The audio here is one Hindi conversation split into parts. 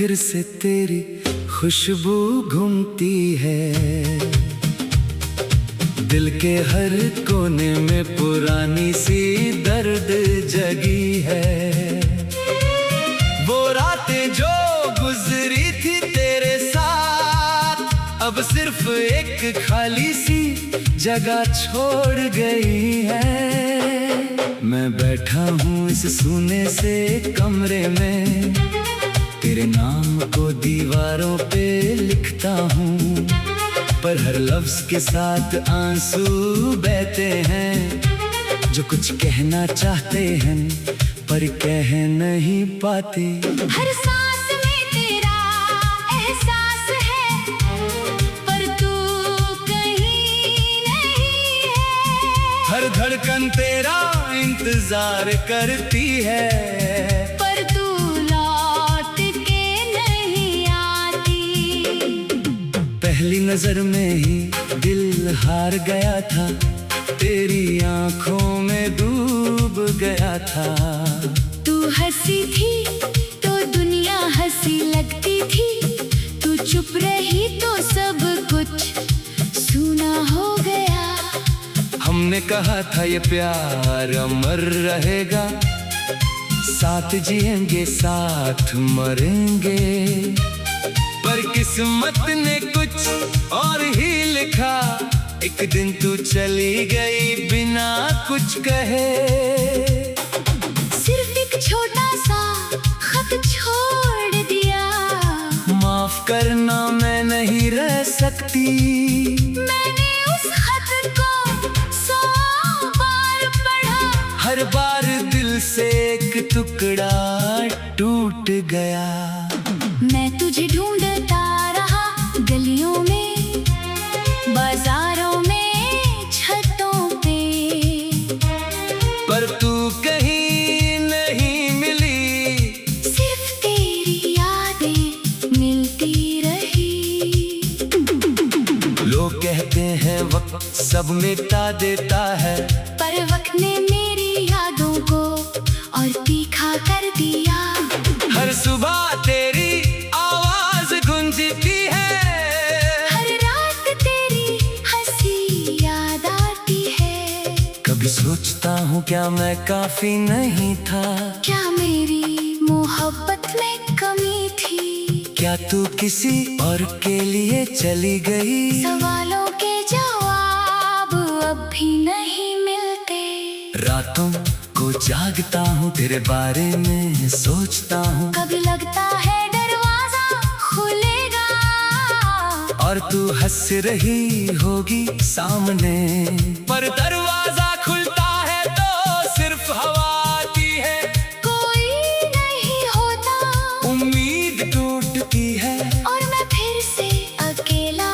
फिर से तेरी खुशबू घूमती है। दिल के हर कोने में पुरानी सी दर्द जगी है। वो रातें जो गुजरी थी तेरे साथ अब सिर्फ एक खाली सी जगह छोड़ गई है। मैं बैठा हूँ इस सूने से कमरे में, तेरे नाम को दीवारों पे लिखता हूँ, पर हर लफ्ज के साथ आंसू बहते हैं। जो कुछ कहना चाहते हैं पर कह नहीं पाते। हर सांस में तेरा एहसास है, पर तू कहीं नहीं है। हर धड़कन तेरा इंतजार करती है, पर तू लौट के नहीं आती। पहली नजर में ही दिल हार गया था, तेरी आंखों में डूब गया था। तू हंसी थी तो दुनिया हंसी लगती थी, तू चुप रही तो सब कुछ सूना हो गया। हमने कहा था ये प्यार अमर रहेगा, साथ जिएंगे साथ मरेंगे, पर किस्मत ने कुछ और ही लिखा। एक दिन तू चली गई बिना कुछ कहे। सिर्फ एक छोटा सा खत छोड़ दिया, माफ करना मैं नहीं रह सकती। मैंने उस खत को 100 बार पढ़ा, हर बार दिल से एक टुकड़ा टूट गया। मैं तुझे ढूंढता रहा गलियों में, बाजारों में, छतों पे, पर तू कहीं नहीं मिली। सिर्फ तेरी यादें मिलती रही। लोग कहते हैं वक्त सब मिटा देता है, पर वक्त ने मेरी यादों को और तीखा कर दिया। हर सुबह तेरी आवाज गूंजती है, हर रात तेरी हंसी याद आती है। कभी सोचता हूँ क्या मैं काफी नहीं था, क्या मेरी मोहब्बत में कमी थी? क्या तू किसी और के लिए चली गई? सवालों के जवाब अब भी नहीं मिलते। रातों को जागता हूँ तेरे बारे में सोचता हूँ, कभी लगता है दरवाजा खुलेगा और तू हंस रही होगी सामने, पर दरवाजा खुलता है तो सिर्फ हवा आती है। कोई नहीं होता, उम्मीद टूटती है और मैं फिर से अकेला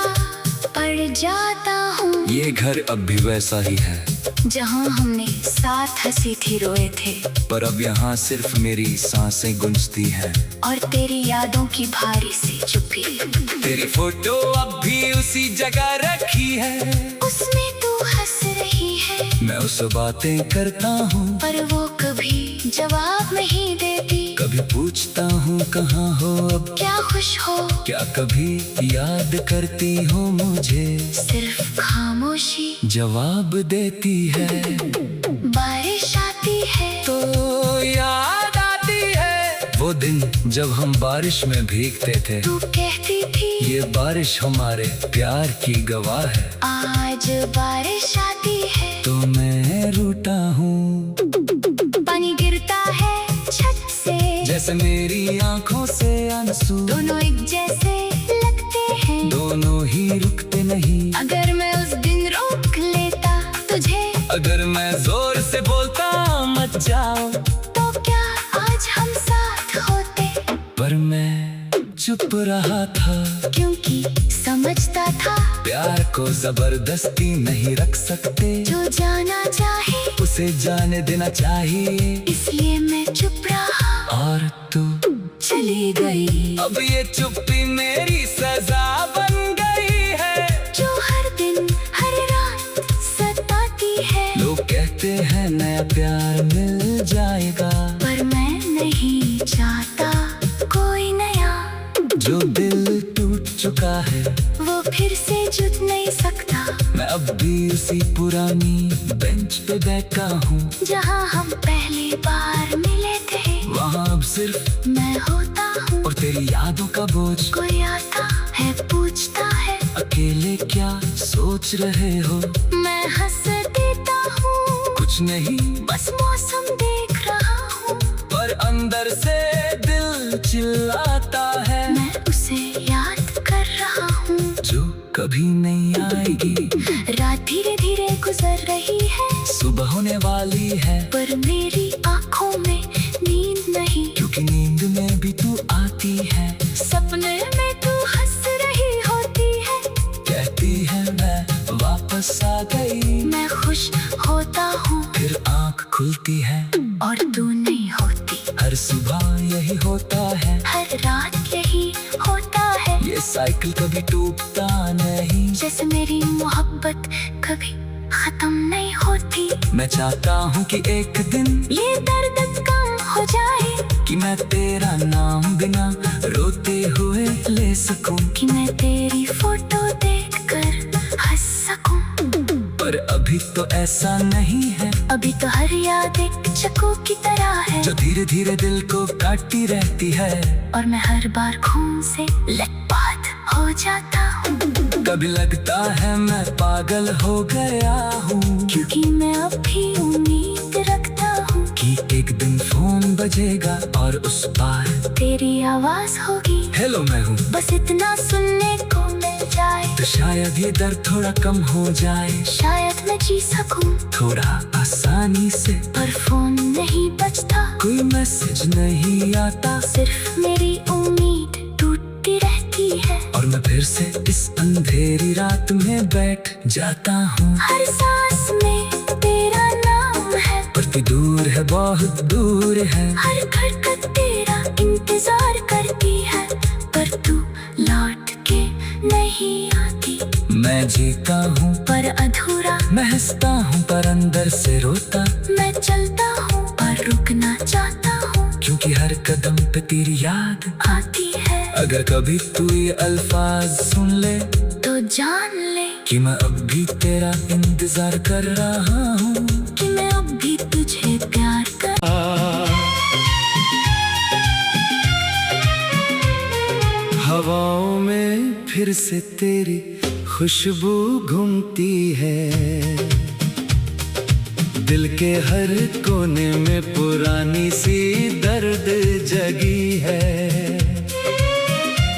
पड़ जाता हूँ। ये घर अब भी वैसा ही है जहाँ हमने साथ हंसी थी, रोए थे, पर अब यहाँ सिर्फ मेरी सांसें गूंजती हैं और तेरी यादों की भारी सी चुप्पी। तेरी फोटो अब भी उसी जगह रखी है, उसमें तू हंस रही है, मैं उससे बातें करता हूँ, पर वो कभी जवाब नहीं देती। कभी पूछता हूँ कहाँ हो अब, क्या खुश हो, क्या कभी याद करती हो मुझे? सिर्फ खामोशी जवाब देती है। बारिश आती है तो याद आती है वो दिन जब हम बारिश में भीगते थे, तू कहती थी ये बारिश हमारे प्यार की गवाह है। आज बारिश आती है तो मैं रूठा हूँ, पानी गिरता है छत से, जैसे मेरी आंखों से आंसू, दोनों एक जैसे लगते हैं, दोनों ही रुकते नहीं। अगर मैं उस दिन रोक लेता तुझे, अगर मैं जोर से बोलता मत जाओ, तो क्या आज हम साथ होते? पर मैं चुप रहा था, क्योंकि समझता था प्यार को जबरदस्ती नहीं रख सकते, जो जाना चाहे उसे जाने देना चाहिए। इसलिए मैं चुप रहा और तू चली गई। अब ये चुप्पी मेरी सजा बन गई है, जो हर दिन हर रात सताती है। लोग कहते हैं नया प्यार मिल जाएगा, पर मैं नहीं चाहता कोई नया है, वो फिर से जुट नहीं सकता। मैं अब भी उसी पुरानी बेंच पे बैठा हूँ, जहाँ हम पहली बार मिले थे, वहाँ अब सिर्फ मैं होता हूँ। और तेरी यादों का बोझ। कोई आता है, पूछता है, अकेले क्या सोच रहे हो? मैं हंस देता हूँ, कुछ नहीं, बस मौसम देख रहा हूँ। पर अंदर से दिल चिल्लाता है, मैं उसे याद कर रहा हूँ, जो कभी नहीं आएगी। रात धीरे धीरे गुजर रही है, सुबह होने वाली है, पर मेरी आंखों में नींद नहीं। क्योंकि नींद में भी तू आती है, सपने में तू हंस रही होती है, कहती है मैं वापस आ गई। मैं खुश होता हूँ, फिर आँख खुलती है, और तू नहीं होती। हर सुबह यही होता है, हर रात यही होता है, ये साइकिल कभी टूटता नहीं। जैसे मेरी मोहब्बत कभी खत्म नहीं होती। मैं चाहता हूँ कि एक दिन ये दर्द कम हो जाए, कि मैं तेरा नाम बिना रोते हुए ले सकूं, कि मैं तेरी फोटो देखकर हंस सकूं। पर अभी तो ऐसा नहीं है, अभी तो हर याद एक चक्कू की तरह है, जो धीरे धीरे दिल को काटती रहती है। और मैं हर बार खून से लथपथ हो जाता हूँ। कभी लगता है मैं पागल हो गया हूँ, क्योंकि मैं अब भी उम्मीद रखता हूँ कि एक दिन फोन बजेगा और उस पार तेरी आवाज होगी। हेलो, मैं हूँ, बस इतना सुनने को मिल जाए, तो शायद ये दर्द थोड़ा कम हो जाए। शायद मैं जी सकूं, थोड़ा आसानी से, पर फोन नहीं बजता, कोई मैसेज नहीं आता, सिर्फ मेरी उम्मीद टूटती रहती है। और मैं फिर से इस अंधेरी रात में बैठ जाता हूँ। हर सांस में तेरा नाम है, पर तू दूर है, बहुत दूर है। हर धड़कन तेरा इंतजार करती है, पर तू लौट के नहीं आती। मैं जीता हूँ पर अधूरा, मैं हंसता हूँ पर अंदर से रोता, मैं चलता हूँ पर रुकना चाहता हूँ, क्योंकि हर कदम पे तेरी याद आती है। अगर कभी तू ये अल्फाज सुन ले, तो जान ले कि मैं अब भी तेरा इंतजार कर रहा हूँ, कि मैं अब भी तुझे प्यार कर। हवाओं में फिर से तेरी खुशबू घूमती है, दिल के हर कोने में पुरानी सी दर्द जगी है।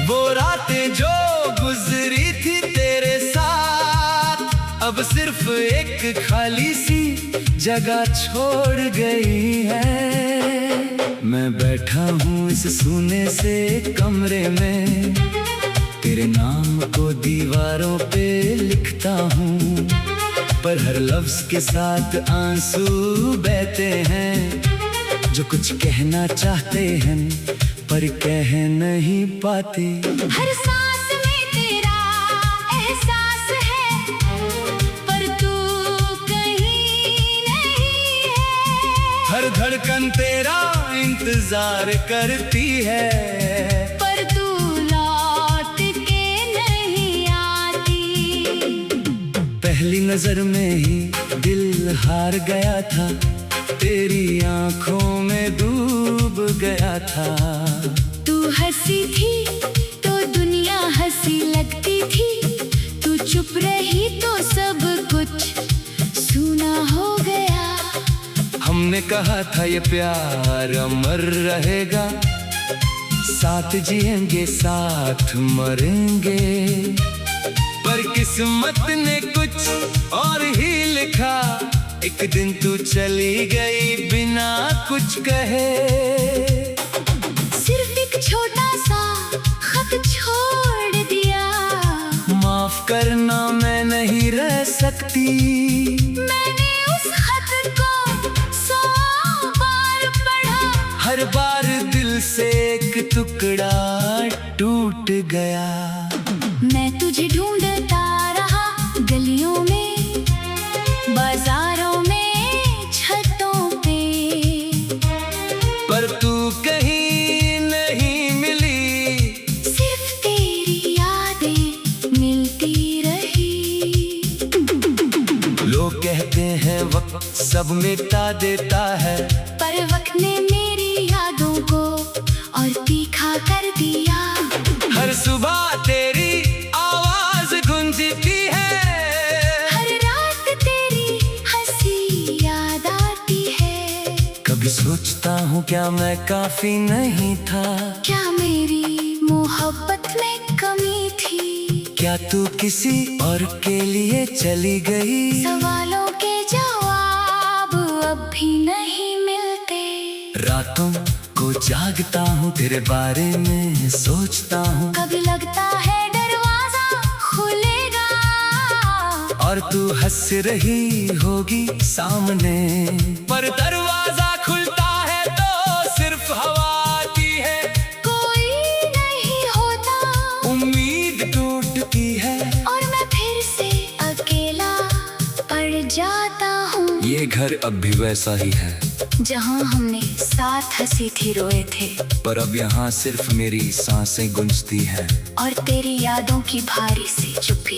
वो रातें जो गुजरी थी तेरे साथ, अब सिर्फ एक खाली सी जगह छोड़ गई है। मैं बैठा हूँ इस सूने से कमरे में, तेरे नाम को दीवारों पे लिखता हूँ, पर हर लफ्ज के साथ आंसू बहते हैं, जो कुछ कहना चाहते हैं पर कह नहीं पाते। हर सांस में तेरा एहसास है, पर तू कहीं नहीं है। हर धड़कन तेरा इंतजार करती है, पर तू लौट के नहीं आती। पहली नजर में ही दिल हार गया था, तेरी आंखों में डूब गया था। तू हंसी थी तो दुनिया हंसी लगती थी, तू चुप रही तो सब कुछ सूना हो गया। हमने कहा था ये प्यार अमर रहेगा, साथ जिएंगे साथ मरेंगे, पर किस्मत ने कुछ और ही लिखा। एक दिन तू चली गई बिना कुछ कहे, सिर्फ एक छोटा सा खत छोड़ दिया। माफ करना मैं नहीं रह सकती, मैंने उस खत को 100 बार पढ़ा, हर बार दिल से एक टुकड़ा टूट गया। मैं तुझे ढूंढता रहा गलियों में, बाजारों में, छतों पे, पर तू कहीं नहीं मिली। सिर्फ तेरी यादें सब मिटा देता है। पर वक्त ने मेरी यादों को और तीखा कर दिया। हर सुबह तेरी आवाज गूंजती है, हर रात तेरी हंसी याद आती है। कभी सोचता हूँ क्या मैं काफी नहीं था, क्या मेरी मोहब्बत में कमी थी? क्या तू किसी और के लिए चली गई? सवालों के जवाब अब भी नहीं मिलते। रातों को जागता हूँ तेरे बारे में सोचता हूँ, कभी लगता है दरवाजा खुलेगा और तू हंस रही होगी सामने। पर दरवाजा खुलता है तो सिर्फ हवा आती है, कोई नहीं होता। उम्मीद टूटती है और मैं फिर से अकेला पड़ जाता हूँ। ये घर अब भी वैसा ही है जहाँ हमने साथ हंसी थी, रोए थे। पर अब यहाँ सिर्फ मेरी सांसें गूंजती हैं और तेरी यादों की भारी सी चुप्पी।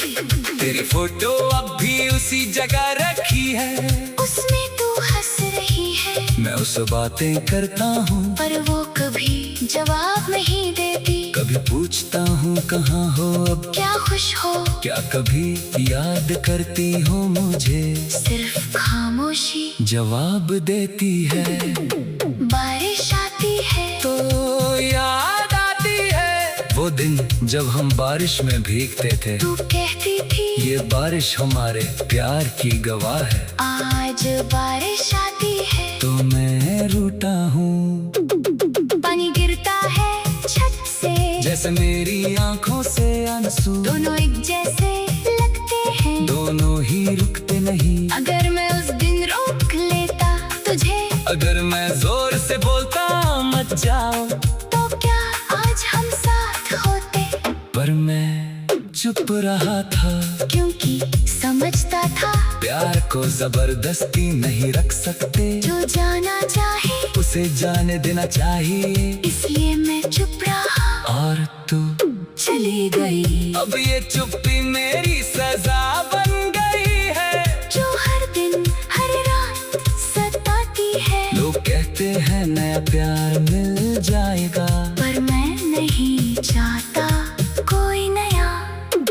तेरी फोटो अब भी उसी जगह रखी है, उसमें तू हंस रही है। मैं उससे बातें करता हूँ पर वो कभी जवाब नहीं देती। कभी पूछता हूँ कहाँ हो अब, क्या खुश हो? क्या कभी याद करती हो मुझे? सिर्फ खामोशी जवाब देती है। बारिश आती है तो याद आती है वो दिन जब हम बारिश में भीगते थे। तू कहती थी ये बारिश हमारे प्यार की गवाह है। आज बारिश आती है तो मैं रूठा हूँ, पानी गिरता है छत से, जैसे मेरी आंखों से आंसू। दोनों एक जैसे लगते हैं, दोनों ही रुकते नहीं। अगर मैं उस दिन रोक लेता तुझे, अगर मैं जोर से बोलता मत जाओ, तो क्या आज हम साथ होते? पर मैं चुप रहा था, क्योंकि समझता था प्यार को जबरदस्ती नहीं रख सकते। जो जाना चाहे उसे जाने देना चाहिए, इसलिए मैं चुप रहा और तू चली गई। अब ये चुप्पी मेरी सजा बन गई है, जो हर दिन हर रात सताती है। लोग कहते हैं नया प्यार मिल जाएगा, पर मैं नहीं चाहता कोई नया।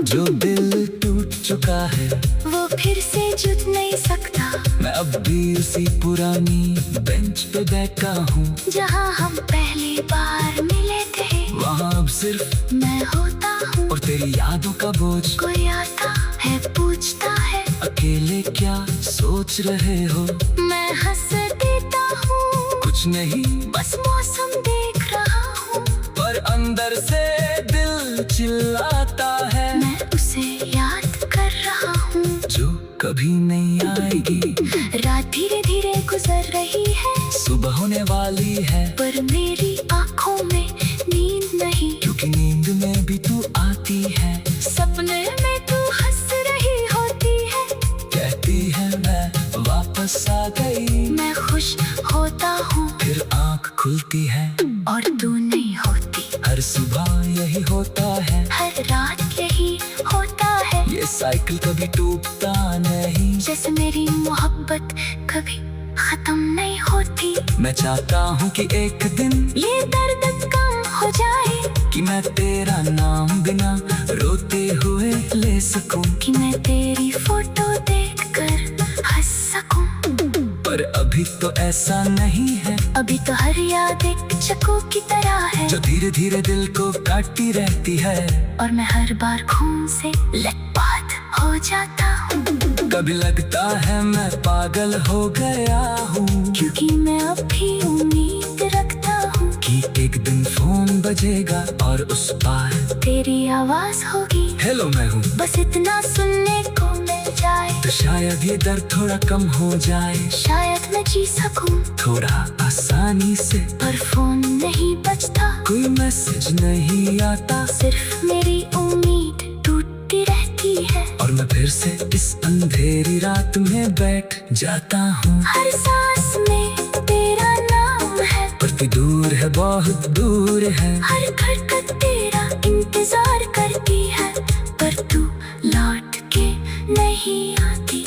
जो दिल टूट चुका है वो फिर से जुट नहीं सकता। मैं अब भी उसी पुरानी बेंच पे बैठा हूँ, जहाँ हम पहली बार मिले थे। वहाँ अब सिर्फ मैं होता हूँ और तेरी यादों का बोझ। कोई आता है पूछता है अकेले क्या सोच रहे हो? मैं हंस देता हूँ कुछ नहीं, बस मौसम देख रहा हूँ। पर अंदर से दिल चिल्लाता है, मैं उसे याद कर रहा हूँ जो कभी नहीं आएगी। रात धीरे धीरे गुजर रही है, सुबह होने वाली है, पर मेरी आँखों में नींद नहीं। क्योंकि नींद में भी तू आती है। सपने में तू हंस रही होती है, कहती है मैं वापस आ गई। मैं खुश होता हूँ फिर आँख खुलती है और तू नहीं होती। हर सुबह यही होता है, हर रात यही होता है। ये साइकिल कभी टूटता नहीं। जैसे मेरी मोहब्बत कभी खत्म नहीं होती। मैं चाहता हूँ कि एक दिन ये दर्द कम हो जाए, कि मैं तेरा नाम बिना रोते हुए ले सकूं, कि मैं तेरी फोटो देखकर हंस सकूं। पर अभी तो ऐसा नहीं है। अभी तो हर याद एक चक्कू की तरह है, जो धीरे धीरे दिल को काटती रहती है। और मैं हर बार खून से लथपथ हो जाता हूँ। कभी लगता है मैं पागल हो गया हूँ, क्योंकि मैं अब भी उम्मीद रखता हूँ कि एक दिन फोन बजेगा और उस पार तेरी आवाज होगी। हेलो मैं हूँ, बस इतना सुनने को मिल जाए, तो शायद ये दर्द थोड़ा कम हो जाए। शायद मैं जी सकूं थोड़ा आसानी से, पर फोन नहीं बजता, कोई मैसेज नहीं आता। सिर्फ मेरी उम्मीद टूटती रहती है। और मैं फिर से इस अंधेरी रात में बैठ जाता हूँ। हर सांस में तेरा नाम है, पर तू दूर है, बहुत दूर है। हर धड़कन तेरा इंतजार करती है, पर तू लौट के नहीं आती।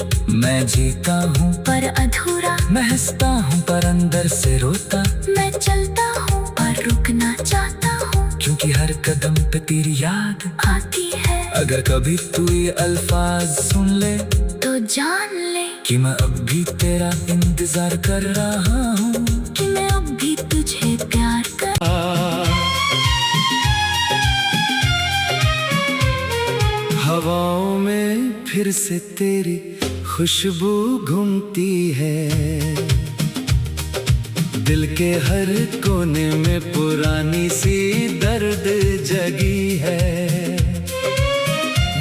मैं जीता हूँ पर अधूरा, मैं हंसता हूँ पर अंदर से रोता, मैं चलता हूँ पर रुकना चाहता हूँ, क्योंकि हर कदम पे तेरी याद आती है। अगर कभी तू ये अल्फाज सुन ले तो जान ले कि मैं अब भी तेरा इंतजार कर रहा हूँ, कि मैं अब भी तुझे प्यार कर। हवाओं में फिर से तेरी खुशबू घूमती है, दिल के हर कोने में पुरानी सी दर्द जगी है।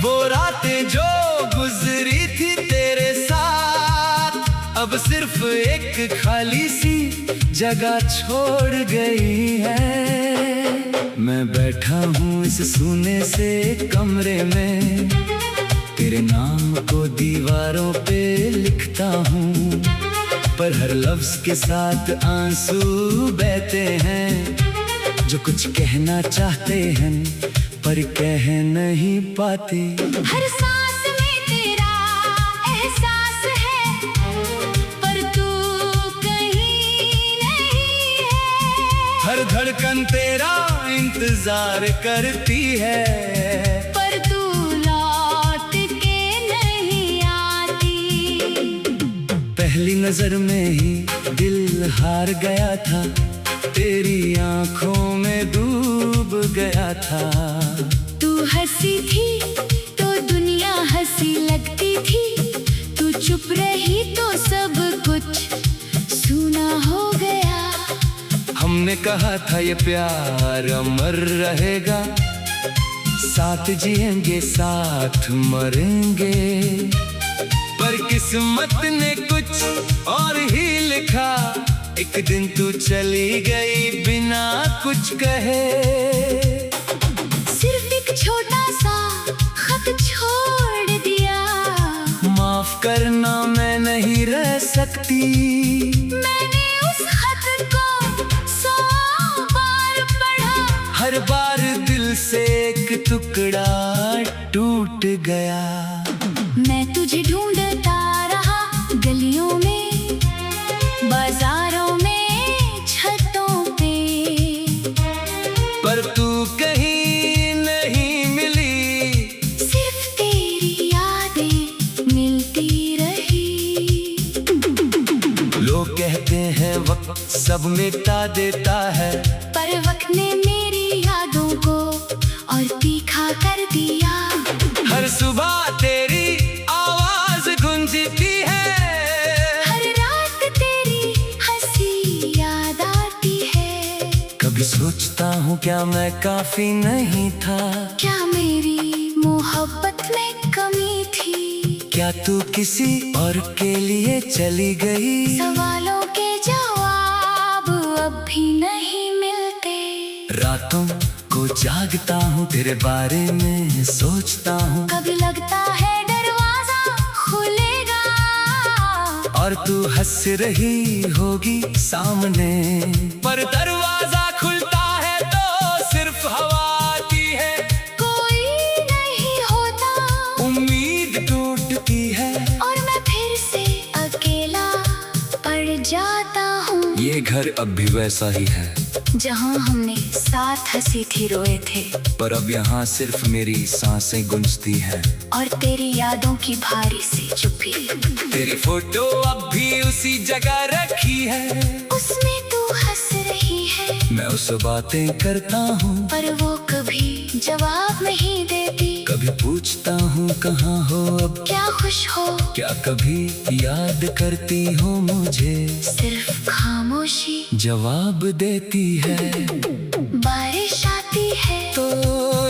वो रातें जो गुजरी थी तेरे साथ, अब सिर्फ एक खाली सी जगह छोड़ गई है। मैं बैठा हूँ इस सूने से कमरे में, तेरे नाम को दीवारों पे लिखता हूँ, पर हर लफ्ज के साथ आंसू बहते हैं, जो कुछ कहना चाहते हैं पर कह नहीं पाते। हर सांस में तेरा एहसास है, पर तू कहीं नहीं है। हर धड़कन तेरा इंतजार करती है, पर तू लौट के नहीं आती। पहली नजर में ही दिल हार गया था, तेरी आंखों में डूब गया था। तू हंसी थी तो दुनिया हंसी लगती थी, तू चुप रही तो सब कुछ सूना हो गया। हमने कहा था ये प्यार अमर रहेगा, साथ जिएंगे साथ मरेंगे, पर किस्मत ने कुछ और ही लिखा। एक दिन तू चली गई बिना कुछ कहे, सिर्फ एक छोटा सा खत छोड़ दिया। माफ करना मैं नहीं रह सकती, मैंने उस खत को 100 बार पढ़ा, हर बार दिल से एक टुकड़ा टूट गया। मैं तुझे ढूंढता रहा गलियों में, बाजारों में, छतों पे, पर तू कहीं नहीं मिली, सिर्फ तेरी यादें मिलती रही। लोग कहते हैं वक्त सब मिटा देता है, पर वक्त ने मेरी यादों को और तीखा कर दिया। हर सुबह तेरी आवाज गूंजती है, हर रात तेरी हंसी याद आती है। कभी सोचता हूँ क्या मैं काफी नहीं था, क्या मेरी मोहब्बत में कमी थी, क्या तू किसी और के लिए चली गई। सवालों के जवाब अब भी नहीं मिलते। रातों को जागता हूँ तेरे बारे में सोचता हूँ, कभी लगता है दरवाजा खुलेगा और तू हंस रही होगी सामने, पर दरवाजा खुलता है तो सिर्फ हवा आती है। कोई नहीं होता, उम्मीद टूटती है और मैं फिर से अकेला पड़ जाता हूँ। ये घर अब भी वैसा ही है, जहाँ हमने साथ हंसी थी, रोए थे, पर अब यहाँ सिर्फ मेरी सांसें गूंजती हैं, और तेरी यादों की भारी सी चुप्पी। तेरी फोटो अब भी उसी जगह रखी है, उसमें तू हंस रही है, मैं उससे बातें करता हूँ, पर वो कभी जवाब नहीं देती। कभी पूछता हूँ कहाँ हो अब, क्या खुश हो, क्या कभी याद करती हो मुझे, सिर्फ खामोशी जवाब देती है। बारिश आती है तो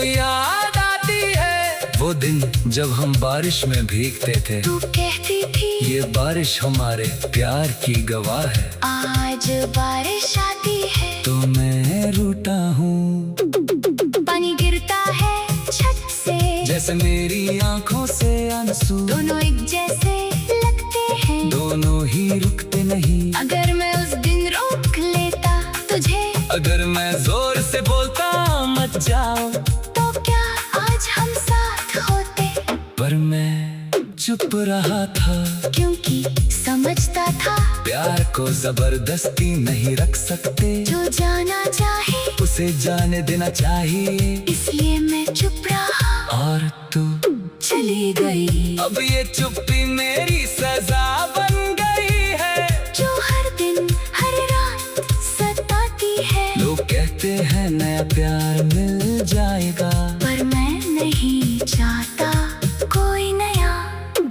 याद आती है वो दिन जब हम बारिश में भीगते थे, तू कहती थी ये बारिश हमारे प्यार की गवाह है। आज बारिश आती है तो मैं रूठा हूँ, पानी गिरता है छत से, जैसे मेरी आंखों से आंसू, दोनों एक जैसे लगते हैं, दोनों ही रुकते नहीं। अगर मैं उस दिन रोक लेता तुझे, अगर मैं जोर से बोलता मत जाओ, तो क्या आज हम साथ होते। पर मैं चुप रहा था, क्योंकि प्यार को जबरदस्ती नहीं रख सकते, जो जाना चाहे उसे जाने देना चाहिए। इसलिए मैं चुप रहा और तू चली गई। अब ये चुप्पी मेरी सजा बन गई है, जो हर दिन हर रात सताती है। लोग कहते हैं नया प्यार मिल जाएगा, पर मैं नहीं चाहता कोई नया।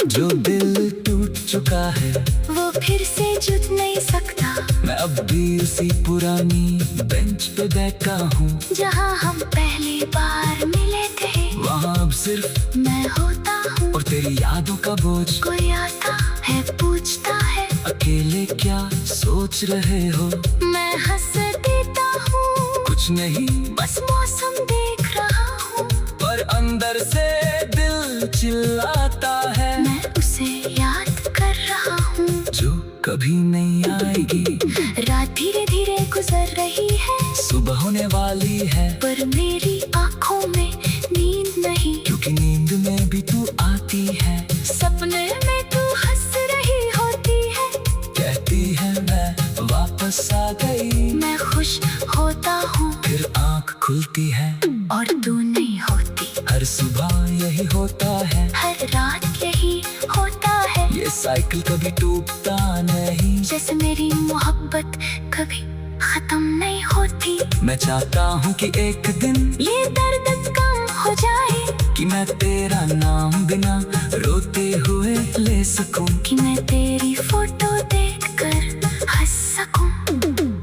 जो दिल टूट चुका है वो फिर से जुट नहीं सकता। मैं अब भी उसी पुरानी बेंच पे बैठा हूँ, जहाँ हम पहली बार मिले थे। वहाँ अब सिर्फ मैं होता हूँ और तेरी यादों का बोझ। कोई आता है पूछता है अकेले क्या सोच रहे हो? मैं हंस देता हूँ कुछ नहीं, बस मौसम देख रहा हूँ। पर अंदर से दिल चिल्लाता है, मैं उसे याद कर रहा हूँ जो कभी नहीं आएगी। रात धीरे धीरे गुजर रही है, सुबह होने वाली है, पर मेरी आँखों में नींद नहीं। क्योंकि नींद में भी तू आती है। सपने में तू हंस रही होती है, कहती है मैं वापस आ गई। मैं खुश होता हूँ फिर आँख खुलती है और तू नहीं होती। हर सुबह यही होता है, हर रात यही होता है। ये साइकिल कभी टूटता नहीं। जैसे मेरी मोहब्बत कभी खत्म नहीं होती। मैं चाहता हूँ कि एक दिन ये दर्द कम हो जाए, कि मैं तेरा नाम बिना रोते हुए ले सकूं, कि मैं तेरी फोटो देखकर हंस सकूं।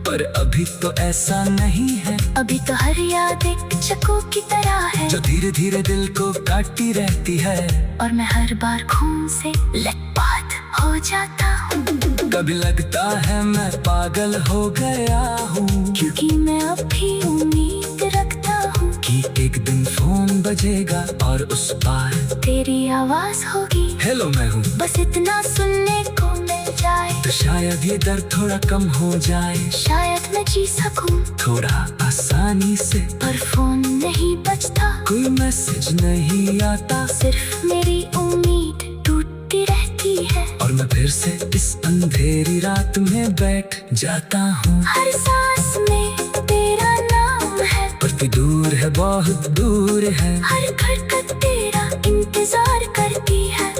पर अभी तो ऐसा नहीं है। अभी तो हर याद एक चक्कू की तरह है, जो धीरे धीरे दिल को काटती रहती है। और मैं हर बार खून से लथपथ हो जाता हूँ। कभी लगता है मैं पागल हो गया हूँ, क्योंकि मैं अब भी उम्मीद रखता हूँ कि एक दिन फोन बजेगा और उस पार तेरी आवाज होगी। हेलो मैं हूँ, बस इतना सुनने को मिल जाए, तो शायद ये दर्द थोड़ा कम हो जाए। शायद मैं जी सकूं थोड़ा आसानी से, पर फोन नहीं बजता, कोई मैसेज नहीं आता। सिर्फ मेरी उम्मीद टूटती रहती है। और मैं फिर से इस अंधेरी रात में बैठ जाता हूँ। हर सांस में तेरा नाम है, पर तू दूर है, बहुत दूर है। हर धड़कन तेरा इंतजार करती है,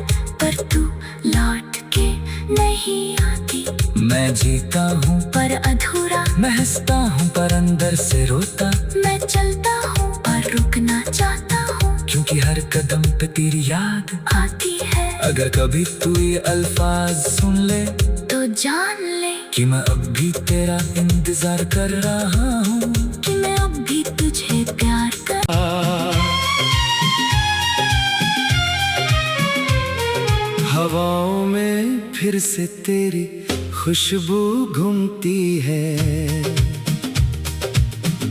पर तू लौट के नहीं आती। मैं जीता हूँ पर अधूरा, मैं हंसता हूँ पर अंदर से रोता। मैं चलता हूँ पर रुकना चाहता हूँ, क्योंकि हर कदम पे तेरी याद आती है। अगर कभी तू ये अल्फाज सुन ले, तो जान ले कि मैं अब भी तेरा इंतजार कर रहा हूँ, कि मैं अब भी तुझे प्यार कर। हवाओं में फिर से तेरी खुशबू घूमती है,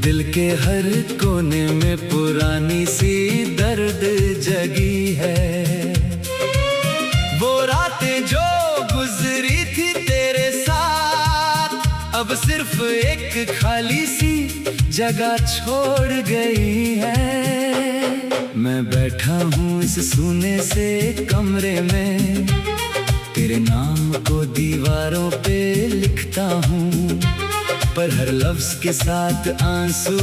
दिल के हर कोने में पुरानी सी दर्द जगी है। वो रातें जो गुजरी थी तेरे साथ, अब सिर्फ एक खाली सी जगह छोड़ गई है। मैं बैठा हूँ इस सूने से कमरे में, तेरे नाम को दीवारों पे लिखता हूँ, पर हर लफ्ज के साथ आंसू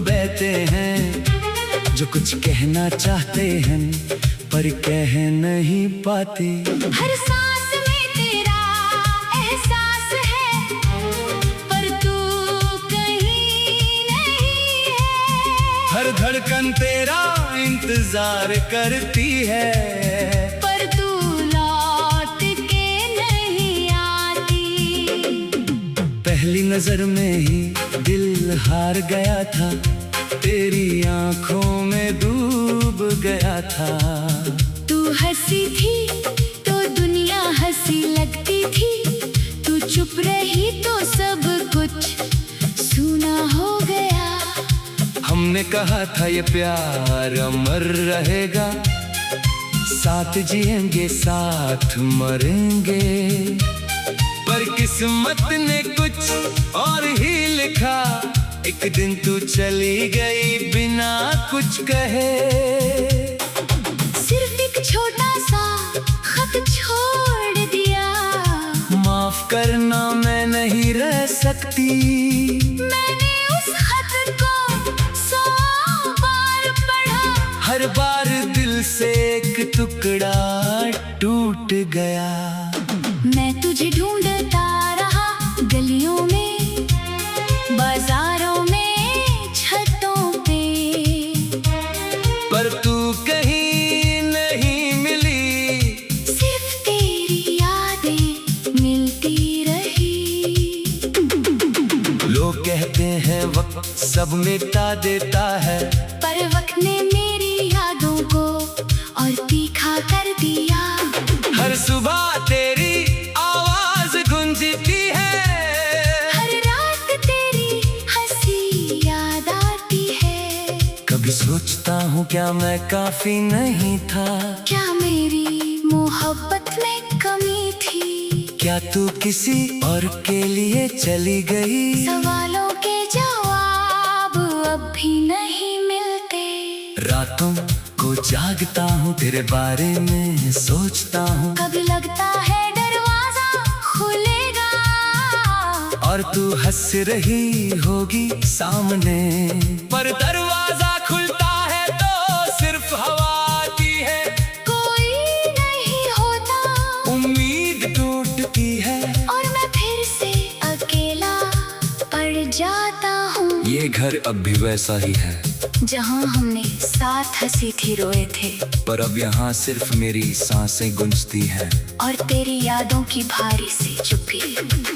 बहते हैं। जो कुछ कहना चाहते हैं पर कह नहीं पाते। हर सांस में तेरा एहसास है, पर तू कहीं नहीं है। हर धड़कन तेरा इंतजार करती है, पर तू लौट के नहीं आती। पहली नजर में ही दिल हार गया था, तेरी आंखों में डूब गया था। तू हंसी थी तो दुनिया हंसी लगती थी, तू चुप रही तो सब कुछ सूना हो गया। हमने कहा था ये प्यार अमर रहेगा, साथ जिएंगे साथ मरेंगे, पर किस्मत ने कुछ और ही लिखा। एक दिन तू चली गई बिना कुछ कहे, सिर्फ एक छोटा सा खत छोड़ दिया। माफ करना मैं नहीं रह सकती। मैंने उस खत को 100 बार पढ़ा, हर बार दिल से एक टुकड़ा टूट गया। मैं तुझे ढूंढता रहा गलियों में, बाजारों में, छतों पे, पर तू कहीं नहीं मिली। सिर्फ तेरी यादें मिलती रही। लोग कहते हैं वक्त सब मिटा देता है, पर वक्त ने मेरी यादों को और तीखा कर दिया। हर सुबह तेरी आवाज गूंजती है, हर रात तेरी हंसी याद आती है। कभी सोचता हूँ क्या मैं काफी नहीं था, क्या मेरी मोहब्बत में कमी थी? क्या तू किसी और के लिए चली गई। सवालों के जवाब अब भी नहीं मिलते। रातों को जागता हूँ तेरे बारे में सोचता हूँ, कभी लगता है दरवाजा खुलेगा और तू हंस रही होगी सामने, पर दरवाजा खुलता है तो सिर्फ हवा आती है। कोई नहीं होता, उम्मीद टूटती है और मैं फिर से अकेला पड़ जाता हूँ। ये घर अब भी वैसा ही है, जहाँ हमने साथ हंसी थी, रोए थे, पर अब यहाँ सिर्फ मेरी सांसें गूंजती हैं। और तेरी यादों की भारी सी चुप्पी।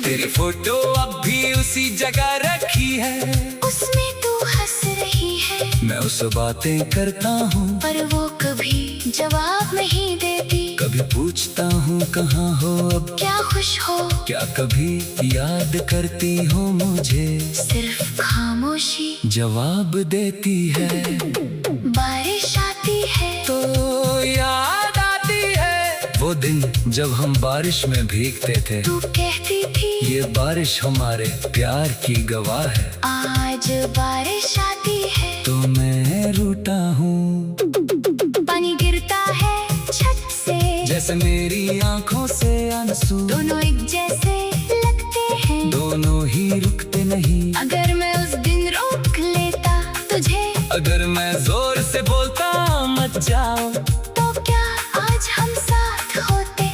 तेरी फोटो अब भी उसी जगह रखी है, उसमें तू हंस रही है, मैं उससे बातें करता हूँ, पर वो कभी जवाब नहीं देती। कभी पूछता हूँ कहाँ हो अब, क्या खुश हो? क्या कभी याद करती हो मुझे। सिर्फ खामोशी जवाब देती है, बारिश आती है तो याद आती है वो दिन जब हम बारिश में भीगते थे। तू कहती थी ये बारिश हमारे प्यार की गवाह है, आज बारिश आती है तो मैं रूठा हूँ। पानी गिरता है छत से, जैसे मेरी आंखों से आंसू, दोनों एक जैसे लगते हैं, दोनों ही रुकते नहीं। अगर मैं उस दिन रोक लेता तुझे, अगर मैं जोर से बोलता मत जाओ, तो क्या आज हम साथ होते?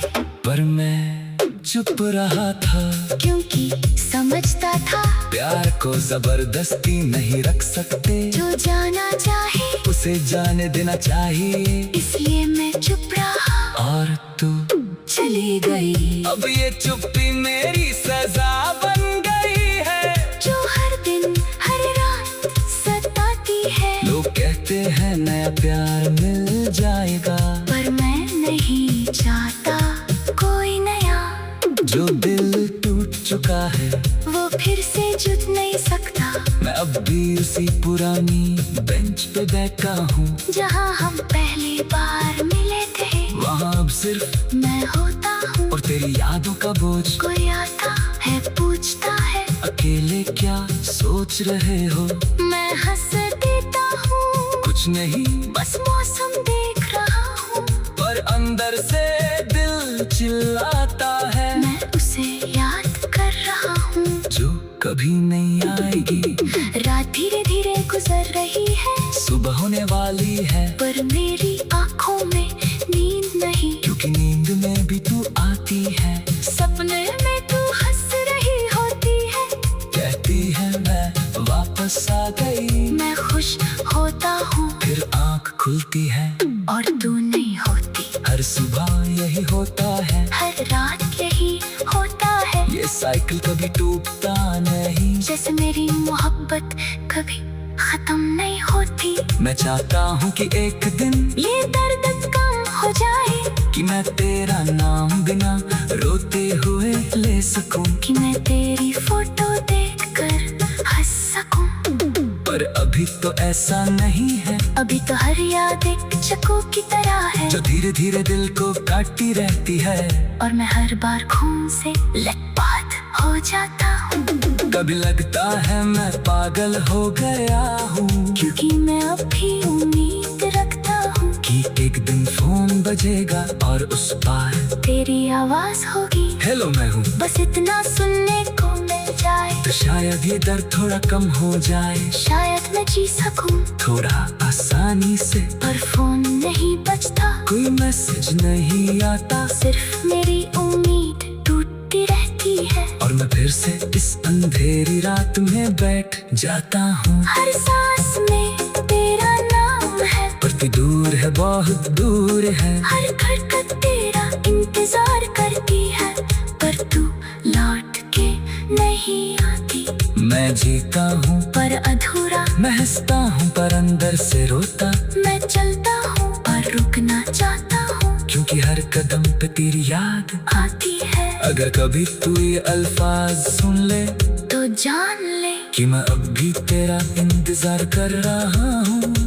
पर मैं चुप रहा था, क्योंकि समझता था प्यार को जबरदस्ती नहीं रख सकते, जो जाना चाहे उसे जाने देना चाहिए। इसलिए मैं चुप रहा और तू चली गई। अब ये चुप्पी मेरी सजा बन गई है, जो हर दिन हर रात सताती है। लोग कहते हैं नया प्यार मिल जाएगा, पर मैं नहीं चाहता कोई नया। जो दिल टूट चुका है वो फिर से जुट नहीं सकता। मैं अब भी उसी पुरानी बेंच पे बैठा हूँ, जहाँ हम पहली बार मिले थे, वहाँ अब सिर्फ मैं होता हूँ। और तेरी यादों का बोझ। कोई आता है पूछता है, अकेले क्या सोच रहे हो। मैं हंस देता हूँ, कुछ नहीं बस मौसम देख रहा हूँ। पर अंदर से दिल चिल्लाता है, मैं उसे याद कर रहा हूँ, जो कभी नहीं आएगी। रात धीरे धीरे गुजर रही है, सुबह होने वाली है, पर मेरी आँखों में नींद नहीं। क्योंकि नींद में भी तू आती है, सपने में तू हंस रही होती है, कहती है मैं वापस आ गई। मैं खुश होता हूँ, फिर आँख खुलती है और तू नहीं होती। हर सुबह यही होता है, हर रात यही होता है, ये साइकिल कभी टूटता नहीं। जैसे मेरी मोहब्बत कभी खत्म नहीं होती। मैं चाहता हूँ कि एक दिन ये दर्द कम हो जाए, कि मैं तेरा नाम बिना रोते हुए ले सकूं, कि मैं तेरी फोटो देखकर हंस सकूं। पर अभी तो ऐसा नहीं है, अभी तो हर याद एक चाकू की तरह है, जो धीरे धीरे दिल को काटती रहती है। और मैं हर बार खून से लथपथ हो जाता हूँ। कभी लगता है मैं पागल हो गया हूँ, क्योंकि मैं अब भी उम्मीद रखता हूँ कि एक दिन फोन बजेगा और उस पार तेरी आवाज होगी, हेलो मैं हूँ, बस इतना सुनने को मिल जाए तो शायद ये दर्द थोड़ा कम हो जाए, शायद मैं जी सकूं थोड़ा आसानी से। पर फोन नहीं बजता, कोई मैसेज नहीं आता, सिर्फ मेरी उम्मीद टूटती रहती है। और मैं फिर से इस अंधेरी रात में बैठ जाता हूँ। हर सांस में तेरा नाम है, पर तू दूर है, बहुत दूर है। हर धड़कन तेरा इंतजार करती है, पर तू लौट के नहीं आती। मैं जीता हूँ पर अधूरा, मैं हंसता हूँ पर अंदर से रोता, मैं चलता हूँ और रुकना चाहता हूँ, क्योंकि हर कदम पे तेरी याद आती है। अगर कभी तू ये अल्फाज सुन ले तो जान ले कि मैं अब भी तेरा इंतजार कर रहा हूँ।